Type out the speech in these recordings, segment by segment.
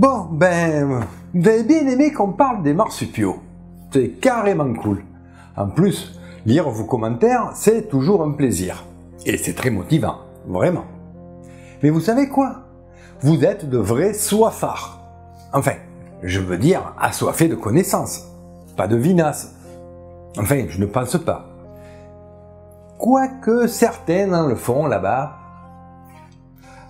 Bon, vous avez bien aimé qu'on parle des marsupiaux. C'est carrément cool. En plus, lire vos commentaires, c'est toujours un plaisir. Et c'est très motivant, vraiment. Mais vous savez quoi? Vous êtes de vrais soifards. Enfin, je veux dire assoiffés de connaissances, pas de vinasse. Enfin, je ne pense pas. Quoique certains en le font là-bas.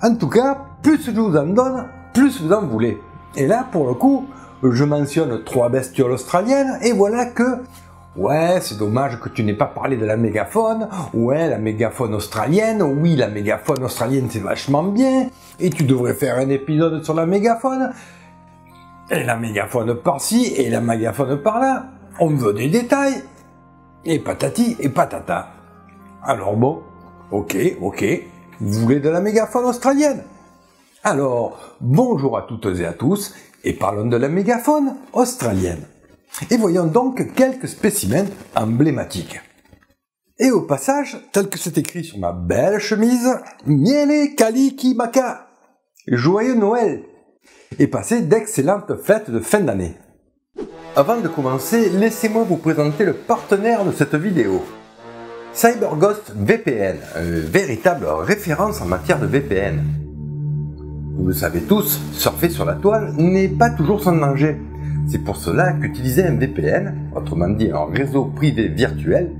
En tout cas, plus je vous en donne, plus vous en voulez. Et là, pour le coup, je mentionne 3 bestioles australiennes, et voilà que... Ouais, c'est dommage que tu n'aies pas parlé de la mégafaune. Ouais, la mégafaune australienne. Oui, la mégafaune australienne, c'est vachement bien. Et tu devrais faire un épisode sur la mégafaune. Et la mégafaune par-ci, et la mégafaune par-là. On veut des détails. Et patati et patata. Alors bon, ok. Vous voulez de la mégafaune australienne? Alors, bonjour à toutes et à tous, et parlons de la mégafaune australienne. Et voyons donc quelques spécimens emblématiques. Et au passage, tel que c'est écrit sur ma belle chemise, Miele Kalikimaka, joyeux Noël, et passez d'excellentes fêtes de fin d'année. Avant de commencer, laissez-moi vous présenter le partenaire de cette vidéo. CyberGhost VPN, véritable référence en matière de VPN. Vous le savez tous, surfer sur la toile n'est pas toujours sans danger. C'est pour cela qu'utiliser un VPN, autrement dit un réseau privé virtuel,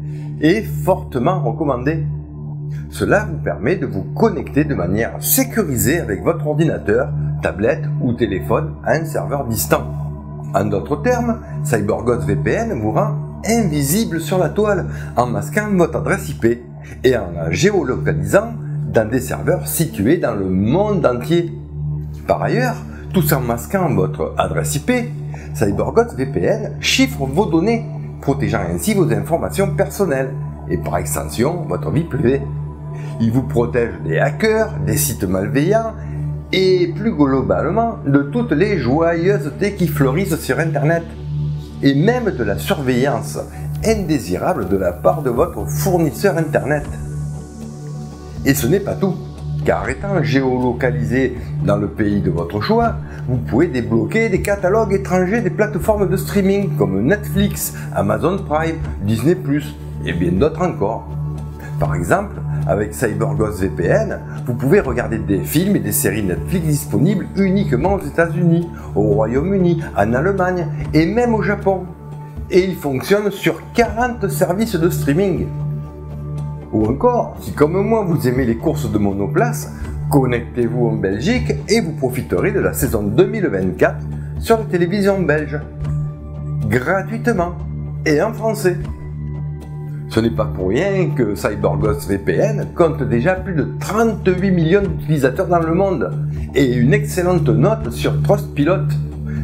est fortement recommandé. Cela vous permet de vous connecter de manière sécurisée avec votre ordinateur, tablette ou téléphone à un serveur distant. En d'autres termes, CyberGhost VPN vous rend invisible sur la toile en masquant votre adresse IP et en la géolocalisant dans des serveurs situés dans le monde entier. Par ailleurs, tout en masquant votre adresse IP, CyberGhost VPN chiffre vos données, protégeant ainsi vos informations personnelles et par extension votre vie privée. Il vous protège des hackers, des sites malveillants et plus globalement de toutes les joyeusetés qui fleurissent sur Internet et même de la surveillance indésirable de la part de votre fournisseur Internet. Et ce n'est pas tout, car étant géolocalisé dans le pays de votre choix, vous pouvez débloquer des catalogues étrangers des plateformes de streaming comme Netflix, Amazon Prime, Disney+, et bien d'autres encore. Par exemple, avec CyberGhost VPN, vous pouvez regarder des films et des séries Netflix disponibles uniquement aux États-Unis, au Royaume-Uni, en Allemagne et même au Japon. Et il fonctionne sur 40 services de streaming. Ou encore, si comme moi vous aimez les courses de monoplace, connectez-vous en Belgique et vous profiterez de la saison 2024 sur la télévision belge. Gratuitement et en français. Ce n'est pas pour rien que CyberGhost VPN compte déjà plus de 38 millions d'utilisateurs dans le monde et une excellente note sur Trustpilot.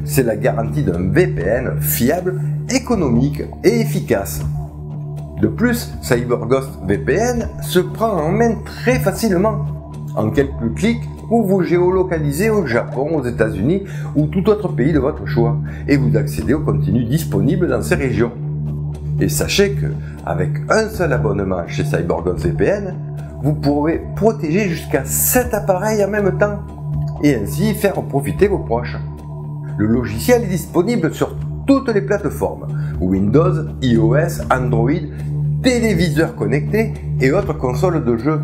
C'est la garantie d'un VPN fiable, économique et efficace. De plus, CyberGhost VPN se prend en main très facilement. En quelques clics, vous vous géolocalisez au Japon, aux États-Unis ou tout autre pays de votre choix et vous accédez au contenu disponible dans ces régions. Et sachez que, avec un seul abonnement chez CyberGhost VPN, vous pourrez protéger jusqu'à 7 appareils en même temps et ainsi faire profiter vos proches. Le logiciel est disponible sur toutes les plateformes, Windows, iOS, Android, téléviseurs connectés et autres consoles de jeux.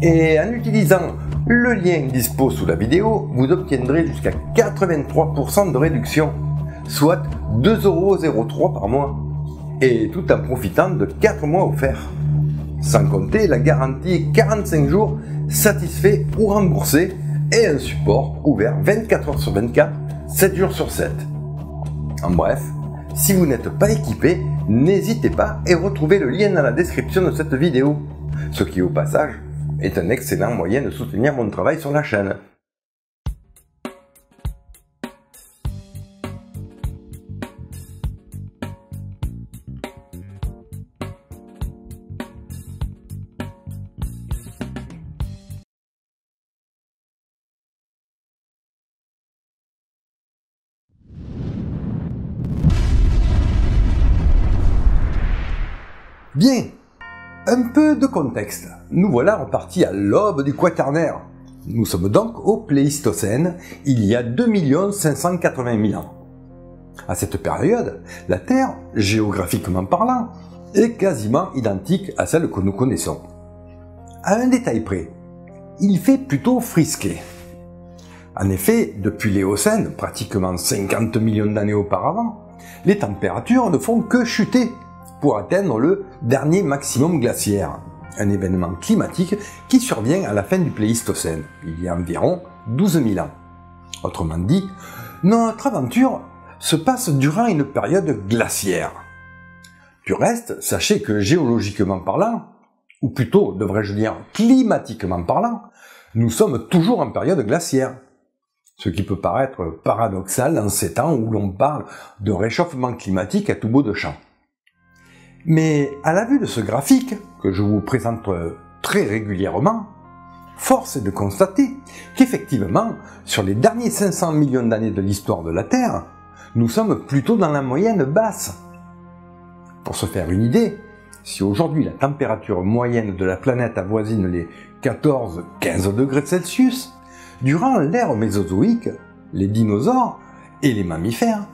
Et en utilisant le lien dispo sous la vidéo, vous obtiendrez jusqu'à 83% de réduction, soit 2,03 € par mois. Et tout en profitant de 4 mois offerts. Sans compter la garantie 45 jours satisfait ou remboursé et un support ouvert 24 heures sur 24, 7 jours sur 7. En bref, si vous n'êtes pas équipé, n'hésitez pas et retrouvez le lien dans la description de cette vidéo, ce qui au passage est un excellent moyen de soutenir mon travail sur la chaîne. Bien, un peu de contexte. Nous voilà repartis à l'aube du Quaternaire. Nous sommes donc au Pléistocène, il y a 2 580 000 ans. À cette période, la Terre, géographiquement parlant, est quasiment identique à celle que nous connaissons. À un détail près, il fait plutôt frisquet. En effet, depuis l'Éocène, pratiquement 50 millions d'années auparavant, les températures ne font que chuter pour atteindre le dernier maximum glaciaire, un événement climatique qui survient à la fin du Pléistocène, il y a environ 12 000 ans. Autrement dit, notre aventure se passe durant une période glaciaire. Du reste, sachez que géologiquement parlant, ou plutôt devrais-je dire climatiquement parlant, nous sommes toujours en période glaciaire. Ce qui peut paraître paradoxal dans ces temps où l'on parle de réchauffement climatique à tout bout de champ. Mais à la vue de ce graphique, que je vous présente très régulièrement, force est de constater qu'effectivement, sur les derniers 500 millions d'années de l'histoire de la Terre, nous sommes plutôt dans la moyenne basse. Pour se faire une idée, si aujourd'hui la température moyenne de la planète avoisine les 14-15 degrés Celsius, durant l'ère mésozoïque, les dinosaures et les mammifères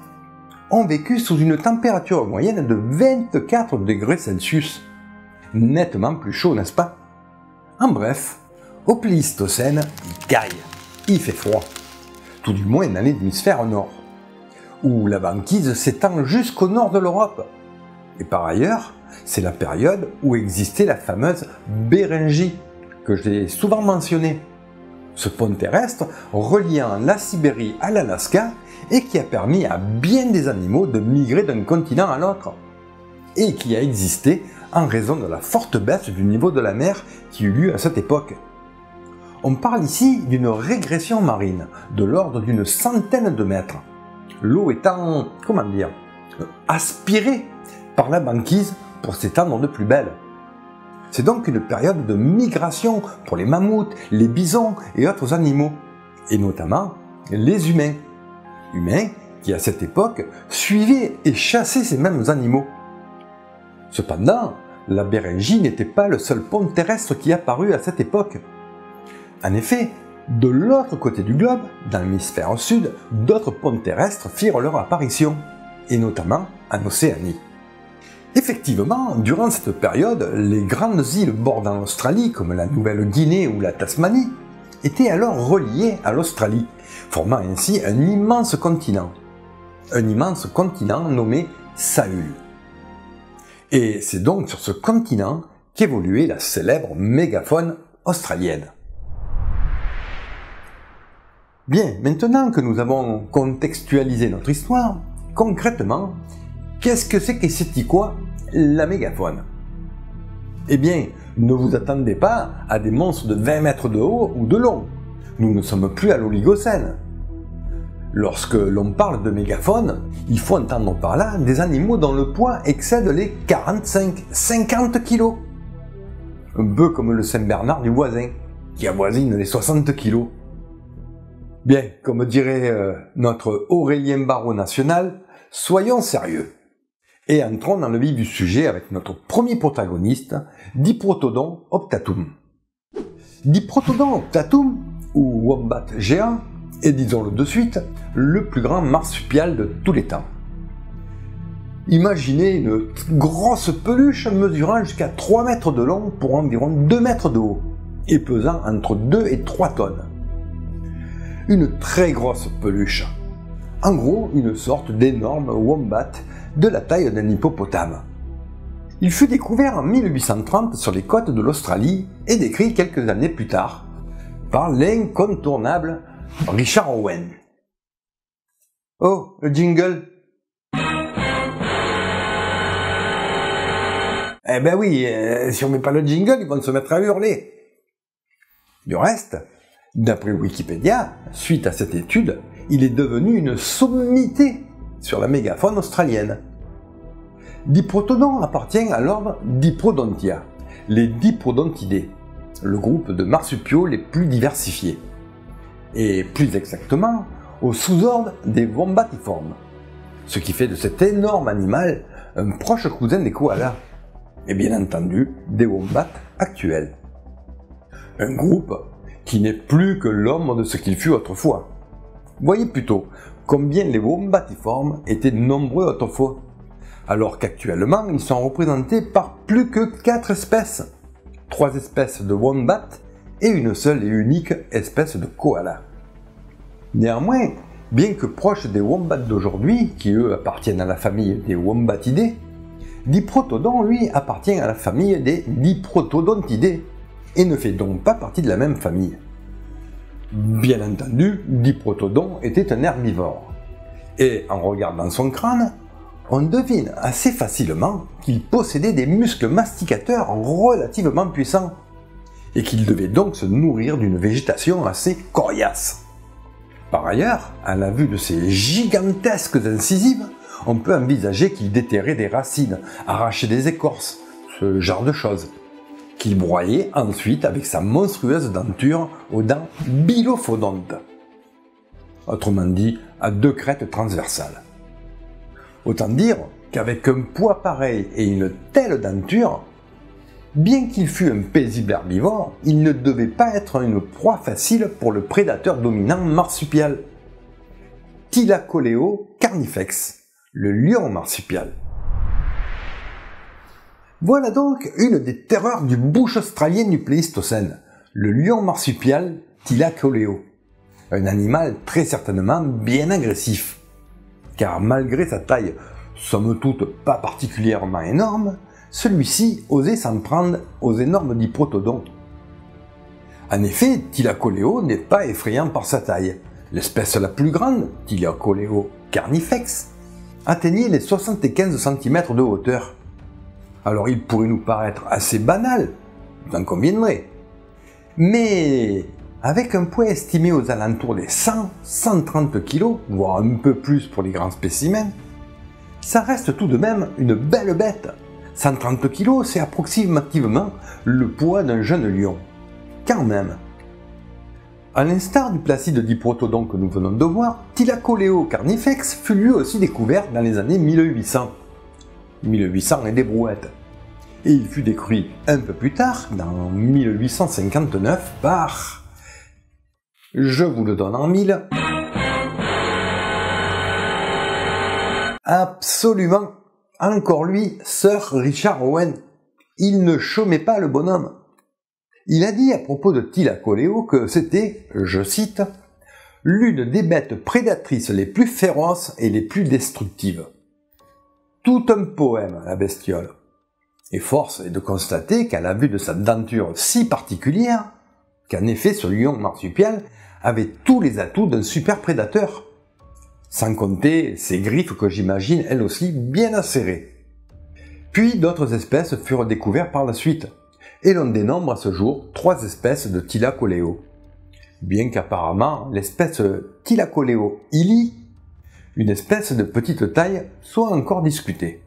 ont vécu sous une température moyenne de 24 degrés Celsius. Nettement plus chaud, n'est-ce pas? En bref, au Pléistocène, il caille, il fait froid, tout du moins dans l'hémisphère nord, où la banquise s'étend jusqu'au nord de l'Europe. Et par ailleurs, c'est la période où existait la fameuse Béringie, que j'ai souvent mentionnée. Ce pont terrestre reliant la Sibérie à l'Alaska et qui a permis à bien des animaux de migrer d'un continent à l'autre, et qui a existé en raison de la forte baisse du niveau de la mer qui eut lieu à cette époque. On parle ici d'une régression marine de l'ordre d'une centaine de mètres, l'eau étant, aspirée par la banquise pour s'étendre de plus belle. C'est donc une période de migration pour les mammouths, les bisons et autres animaux, et notamment les humains. Humains qui, à cette époque, suivaient et chassaient ces mêmes animaux. Cependant, la Béringie n'était pas le seul pont terrestre qui apparut à cette époque. En effet, de l'autre côté du globe, dans l'hémisphère sud, d'autres ponts terrestres firent leur apparition, et notamment en Océanie. Effectivement, durant cette période, les grandes îles bordant l'Australie, comme la Nouvelle-Guinée ou la Tasmanie, étaient alors reliées à l'Australie, formant ainsi un immense continent nommé Sahul. Et c'est donc sur ce continent qu'évoluait la célèbre mégafaune australienne. Bien, maintenant que nous avons contextualisé notre histoire, concrètement, qu'est-ce que c'est quoi la mégafaune? Eh bien, ne vous attendez pas à des monstres de 20 mètres de haut ou de long. Nous ne sommes plus à l'Oligocène. Lorsque l'on parle de mégafaune, il faut entendre par là des animaux dont le poids excède les 45-50 kg. Un peu comme le Saint-Bernard du voisin, qui avoisine les 60 kg. Bien, comme dirait notre Aurélien Barraud national, soyons sérieux. Et entrons dans le vif du sujet avec notre premier protagoniste, Diprotodon optatum. Diprotodon optatum, ou wombat géant, est, disons-le de suite, le plus grand marsupial de tous les temps. Imaginez une grosse peluche mesurant jusqu'à 3 mètres de long pour environ 2 mètres de haut, et pesant entre 2 et 3 tonnes. Une très grosse peluche. En gros, une sorte d'énorme wombat de la taille d'un hippopotame. Il fut découvert en 1830 sur les côtes de l'Australie et décrit quelques années plus tard par l'incontournable Richard Owen. Oh, le jingle! Eh ben oui, si on met pas le jingle, ils vont se mettre à hurler. Du reste, d'après Wikipédia, suite à cette étude, il est devenu une sommité sur la mégafaune australienne. Diprotodon appartient à l'ordre Diprotodontia, les Diprotodontidae, le groupe de marsupiaux les plus diversifiés, et plus exactement au sous-ordre des Wombatiformes, ce qui fait de cet énorme animal un proche cousin des koalas, et bien entendu des wombats actuels. Un groupe qui n'est plus que l'ombre de ce qu'il fut autrefois. Voyez plutôt combien les wombatiformes étaient nombreux autrefois, alors qu'actuellement ils sont représentés par plus que 4 espèces, 3 espèces de wombat et une seule et unique espèce de koala. Néanmoins, bien que proches des wombats d'aujourd'hui, qui eux appartiennent à la famille des wombatidés, Diprotodon lui appartient à la famille des Diprotodontidae et ne fait donc pas partie de la même famille. Bien entendu, Diprotodon était un herbivore, et en regardant son crâne, on devine assez facilement qu'il possédait des muscles masticateurs relativement puissants, et qu'il devait donc se nourrir d'une végétation assez coriace. Par ailleurs, à la vue de ces gigantesques incisives, on peut envisager qu'il déterrait des racines, arrachait des écorces, ce genre de choses, qu'il broyait ensuite avec sa monstrueuse denture aux dents bilophodontes, autrement dit à 2 crêtes transversales. Autant dire qu'avec un poids pareil et une telle denture, bien qu'il fût un paisible herbivore, il ne devait pas être une proie facile pour le prédateur dominant marsupial, Thylacoleo carnifex, le lion marsupial. Voilà donc une des terreurs du bush australien du Pléistocène, le lion marsupial Thylacoleo, un animal très certainement bien agressif, car malgré sa taille somme toute pas particulièrement énorme, celui-ci osait s'en prendre aux énormes diprotodons. En effet, Thylacoleo n'est pas effrayant par sa taille. L'espèce la plus grande, Thylacoleo carnifex, atteignait les 75 cm de hauteur. Alors il pourrait nous paraître assez banal, vous en conviendrez. Mais avec un poids estimé aux alentours des 100-130 kg, voire un peu plus pour les grands spécimens, ça reste tout de même une belle bête. 130 kg, c'est approximativement le poids d'un jeune lion. Quand même. À l'instar du placide diprotodon que nous venons de voir, Thylacoleo carnifex fut lui aussi découvert dans les années 1800. 1800 et des brouettes. Et il fut décrit un peu plus tard, dans 1859, par... Je vous le donne en 1000. Absolument. Encore lui, Sir Richard Owen. Il ne chômait pas le bonhomme. Il a dit à propos de Thylacoleo que c'était, je cite, « l'une des bêtes prédatrices les plus féroces et les plus destructives. » Tout un poème, la bestiole. Et force est de constater qu'à la vue de sa denture si particulière, qu'en effet ce lion marsupial avait tous les atouts d'un super prédateur. Sans compter ses griffes que j'imagine elles aussi bien acérées. Puis d'autres espèces furent découvertes par la suite, et l'on dénombre à ce jour 3 espèces de Thylacoleo. Bien qu'apparemment l'espèce Thylacoleo illi, une espèce de petite taille, soit encore discutée.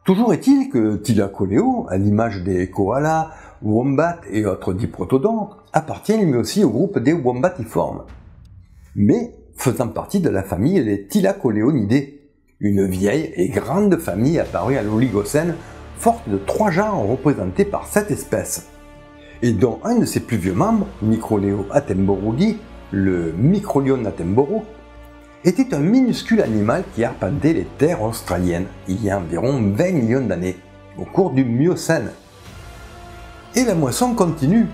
Toujours est-il que Thylacoleo, à l'image des koalas, wombats et autres diprotodons, appartient lui aussi au groupe des wombatiformes, mais faisant partie de la famille des Thylacoleonidae, une vieille et grande famille apparue à l'Oligocène, forte de 3 genres représentés par 7 espèces, et dont un de ses plus vieux membres, Microleo attenboroughi, le Microlion attenborough, était un minuscule animal qui arpentait les terres australiennes il y a environ 20 millions d'années, au cours du Miocène. Et la moisson continue,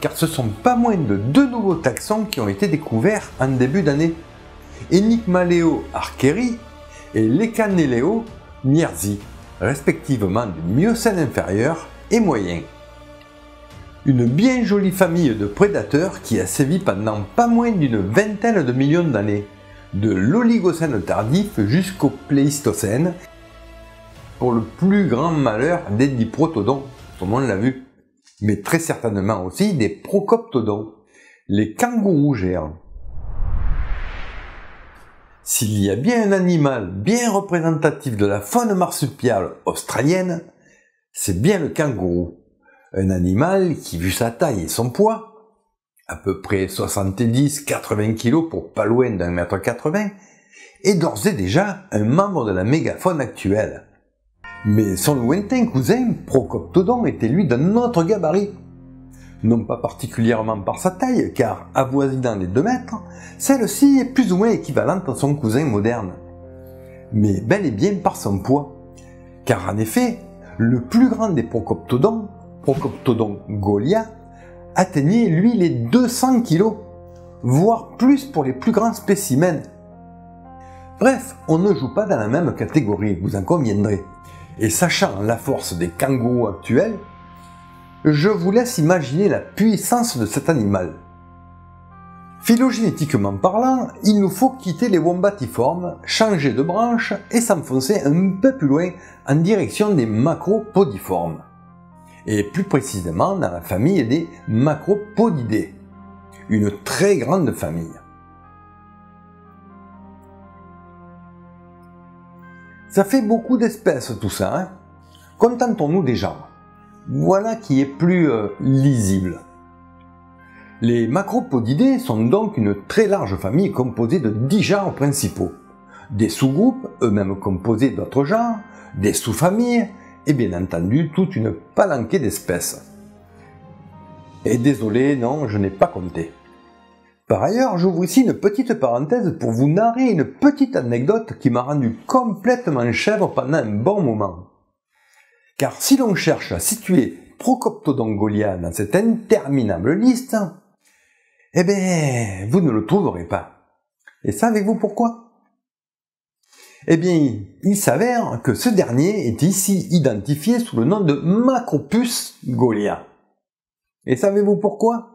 car ce sont pas moins de 2 nouveaux taxons qui ont été découverts en début d'année, Enigmaleo archeri et Lecaneleo mierzi, respectivement du Miocène inférieur et moyen. Une bien jolie famille de prédateurs qui a sévi pendant pas moins d'une vingtaine de millions d'années, de l'Oligocène tardif jusqu'au Pléistocène, pour le plus grand malheur des diprotodons, tout le monde l'a vu, mais très certainement aussi des procoptodons, les kangourous géants. S'il y a bien un animal bien représentatif de la faune marsupiale australienne, c'est bien le kangourou. Un animal qui, vu sa taille et son poids, à peu près 70-80 kg pour pas loin d'1,80 m, est d'ores et déjà un membre de la mégafaune actuelle. Mais son lointain cousin, Procoptodon, était lui d'un autre gabarit. non pas particulièrement par sa taille, car avoisinant les 2 mètres, celle-ci est plus ou moins équivalente à son cousin moderne, mais bel et bien par son poids, car en effet, le plus grand des Procoptodons, Procoptodon goliath, atteignait lui les 200 kg, voire plus pour les plus grands spécimens. Bref, on ne joue pas dans la même catégorie, vous en conviendrez. Et sachant la force des kangourous actuels, je vous laisse imaginer la puissance de cet animal. Phylogénétiquement parlant, il nous faut quitter les wombatiformes, changer de branche et s'enfoncer un peu plus loin en direction des macropodiformes. Et plus précisément dans la famille des macropodidés, une très grande famille. Ça fait beaucoup d'espèces tout ça, hein? Contentons-nous des genres. Voilà qui est plus lisible. Les macropodidés sont donc une très large famille composée de 10 genres principaux, des sous-groupes, eux-mêmes composés d'autres genres, des sous-familles, et bien entendu toute une palanquée d'espèces. Et désolé, non, je n'ai pas compté. Par ailleurs, j'ouvre ici une petite parenthèse pour vous narrer une petite anecdote qui m'a rendu complètement chèvre pendant un bon moment. Car si l'on cherche à situer Procoptodon goliath dans cette interminable liste, eh bien, vous ne le trouverez pas. Et savez-vous pourquoi? Eh bien, il s'avère que ce dernier est ici identifié sous le nom de Macropus goliath. Et savez-vous pourquoi?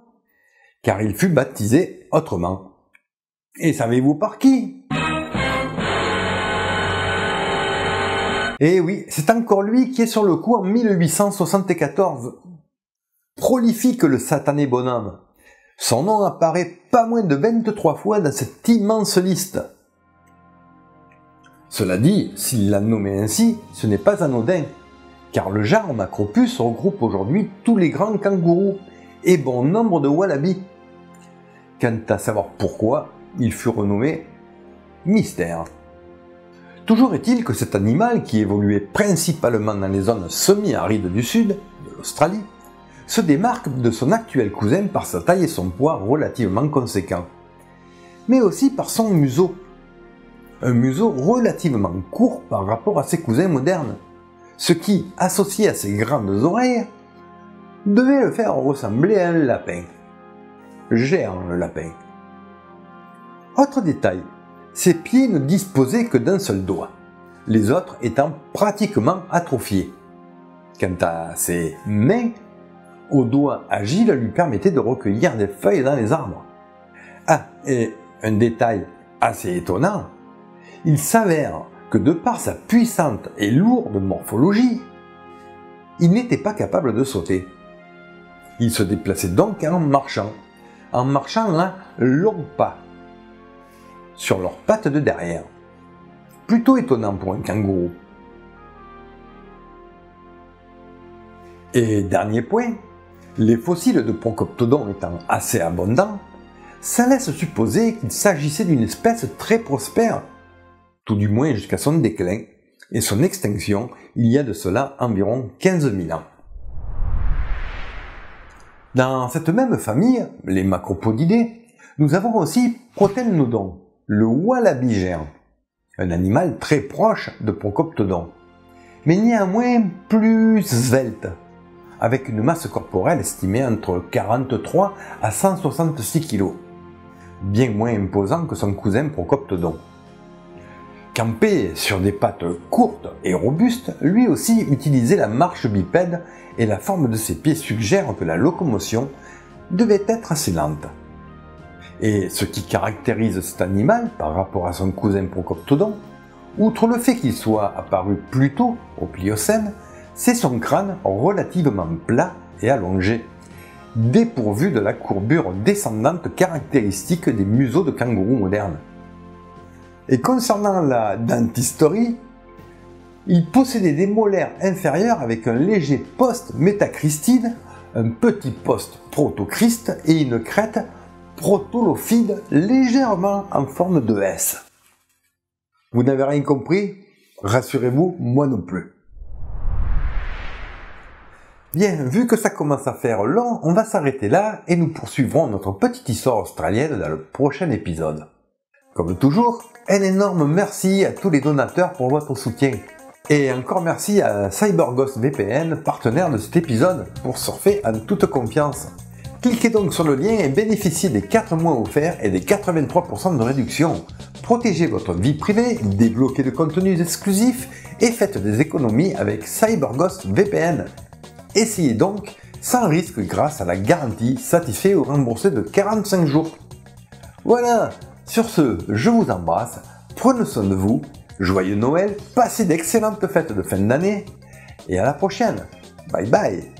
Car il fut baptisé autrement. Et savez-vous par qui? Eh oui, c'est encore lui qui est sur le coup en 1874. Prolifique le satané bonhomme. Son nom apparaît pas moins de 23 fois dans cette immense liste. Cela dit, s'il l'a nommé ainsi, ce n'est pas anodin, car le genre Macropus regroupe aujourd'hui tous les grands kangourous et bon nombre de wallabies. Quant à savoir pourquoi, il fut renommé mystère. Toujours est-il que cet animal, qui évoluait principalement dans les zones semi-arides du sud, de l'Australie, se démarque de son actuel cousin par sa taille et son poids relativement conséquents, mais aussi par son museau. Un museau relativement court par rapport à ses cousins modernes, ce qui, associé à ses grandes oreilles, devait le faire ressembler à un lapin. Géant le lapin. Autre détail, ses pieds ne disposaient que d'un seul doigt, les autres étant pratiquement atrophiés. Quant à ses mains, aux doigts agiles lui permettaient de recueillir des feuilles dans les arbres. Ah, et un détail assez étonnant, il s'avère que de par sa puissante et lourde morphologie, il n'était pas capable de sauter. Il se déplaçait donc en marchant un long pas, sur leurs pattes de derrière. Plutôt étonnant pour un kangourou. Et dernier point, les fossiles de Procoptodon étant assez abondants, ça laisse supposer qu'il s'agissait d'une espèce très prospère, tout du moins jusqu'à son déclin et son extinction il y a de cela environ 15 000 ans. Dans cette même famille, les macropodidés, nous avons aussi Protelnodon, le wallaby géant, un animal très proche de Procoptodon, mais néanmoins plus svelte, avec une masse corporelle estimée entre 43 à 166 kg, bien moins imposant que son cousin Procoptodon. Campé sur des pattes courtes et robustes, lui aussi utilisait la marche bipède et la forme de ses pieds suggère que la locomotion devait être assez lente. Et ce qui caractérise cet animal par rapport à son cousin Procoptodon, outre le fait qu'il soit apparu plus tôt, au Pliocène, c'est son crâne relativement plat et allongé, dépourvu de la courbure descendante caractéristique des museaux de kangourous modernes. Et concernant la dentisterie, il possédait des molaires inférieures avec un léger poste métacristide, un petit poste protocriste et une crête protolophide légèrement en forme de S. Vous n'avez rien compris? Rassurez-vous, moi non plus. Bien, vu que ça commence à faire long, on va s'arrêter là et nous poursuivrons notre petite histoire australienne dans le prochain épisode. Comme toujours, un énorme merci à tous les donateurs pour votre soutien. Et encore merci à CyberGhost VPN, partenaire de cet épisode, pour surfer en toute confiance. Cliquez donc sur le lien et bénéficiez des 4 mois offerts et des 83% de réduction. Protégez votre vie privée, débloquez de contenus exclusifs et faites des économies avec CyberGhost VPN. Essayez donc sans risque grâce à la garantie satisfait ou remboursée de 45 jours. Voilà, sur ce, je vous embrasse, prenez soin de vous, joyeux Noël, passez d'excellentes fêtes de fin d'année et à la prochaine. Bye bye.